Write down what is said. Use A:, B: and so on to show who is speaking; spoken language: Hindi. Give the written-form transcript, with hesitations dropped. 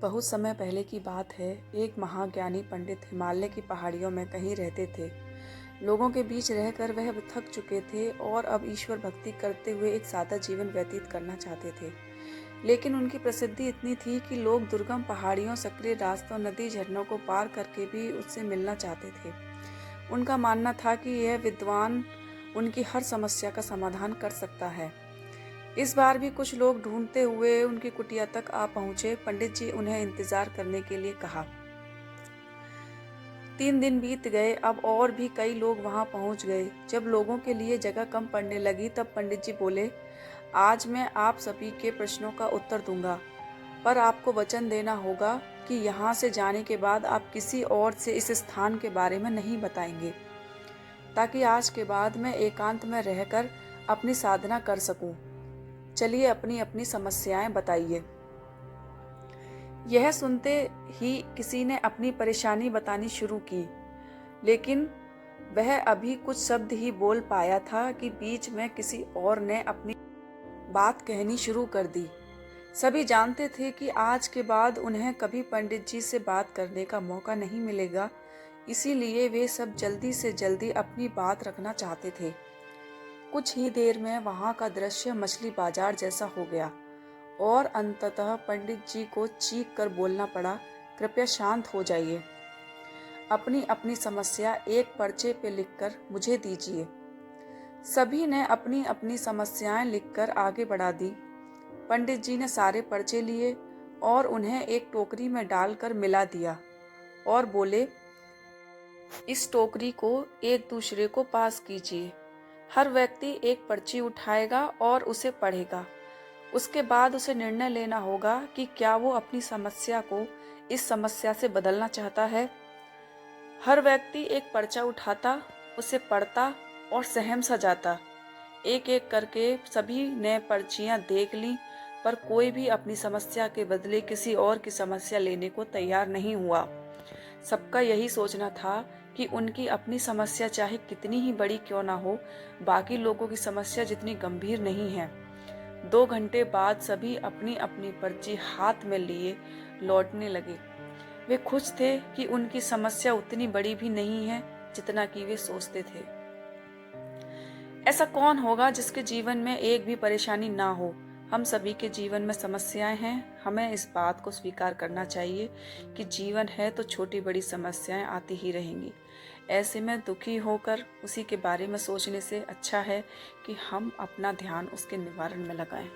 A: बहुत समय पहले की बात है। एक महाज्ञानी पंडित हिमालय की पहाड़ियों में कहीं रहते थे। लोगों के बीच रहकर वह थक चुके थे और अब ईश्वर भक्ति करते हुए एक सादा जीवन व्यतीत करना चाहते थे। लेकिन उनकी प्रसिद्धि इतनी थी कि लोग दुर्गम पहाड़ियों, सक्रिय रास्तों, नदी, झरनों को पार करके भी उससे मिलना चाहते थे। उनका मानना था कि यह विद्वान उनकी हर समस्या का समाधान कर सकता है। इस बार भी कुछ लोग ढूंढते हुए उनकी कुटिया तक आ पहुंचे। पंडित जी उन्हें इंतजार करने के लिए कहा। 3 दिन बीत गए। अब और भी कई लोग वहां पहुंच गए। जब लोगों के लिए जगह कम पड़ने लगी तब पंडित जी बोले, आज मैं आप सभी के प्रश्नों का उत्तर दूंगा, पर आपको वचन देना होगा कि यहाँ से जाने के बाद आप किसी और से इस स्थान के बारे में नहीं बताएंगे, ताकि आज के बाद मैं एकांत में रहकर अपनी साधना कर सकूं। चलिए अपनी अपनी समस्याएं बताइए। यह सुनते ही किसी ने अपनी परेशानी बतानी शुरू की, लेकिन वह अभी कुछ शब्द ही बोल पाया था कि बीच में किसी और ने अपनी बात कहनी शुरू कर दी। सभी जानते थे कि आज के बाद उन्हें कभी पंडित जी से बात करने का मौका नहीं मिलेगा, इसीलिए वे सब जल्दी से जल्दी अपनी बात रखना चाहते थे। कुछ ही देर में वहां का दृश्य मछली बाजार जैसा हो गया और अंततः पंडित जी को चीख कर बोलना पड़ा, कृपया शांत हो जाइए। अपनी अपनी समस्या एक पर्चे पे लिखकर मुझे दीजिए। सभी ने अपनी अपनी समस्याएं लिखकर आगे बढ़ा दी। पंडित जी ने सारे पर्चे लिए और उन्हें एक टोकरी में डालकर मिला दिया और बोले, इस टोकरी को एक दूसरे को पास कीजिए। हर व्यक्ति एक पर्ची उठाएगा और उसे पढ़ेगा। उसके बाद उसे निर्णय लेना होगा कि क्या वो अपनी समस्या को इस समस्या से बदलना चाहता है। हर व्यक्ति एक पर्चा उठाता, उसे पढ़ता और सहम सा जाता। एक एक करके सभी ने पर्चियां देख ली, पर कोई भी अपनी समस्या के बदले किसी और की समस्या लेने को तैयार नहीं हुआ। सबका यही सोचना था कि उनकी अपनी समस्या चाहे कितनी ही बड़ी क्यों ना हो, बाकी लोगों की समस्या जितनी गंभीर नहीं है। 2 घंटे बाद सभी अपनी अपनी पर्ची हाथ में लिए लौटने लगे। वे खुश थे कि उनकी समस्या उतनी बड़ी भी नहीं है जितना कि वे सोचते थे। ऐसा कौन होगा जिसके जीवन में एक भी परेशानी ना हो? हम सभी के जीवन में समस्याएं हैं। हमें इस बात को स्वीकार करना चाहिए कि जीवन है तो छोटी बड़ी समस्याएं आती ही रहेंगी। ऐसे में दुखी होकर उसी के बारे में सोचने से अच्छा है कि हम अपना ध्यान उसके निवारण में लगाएं।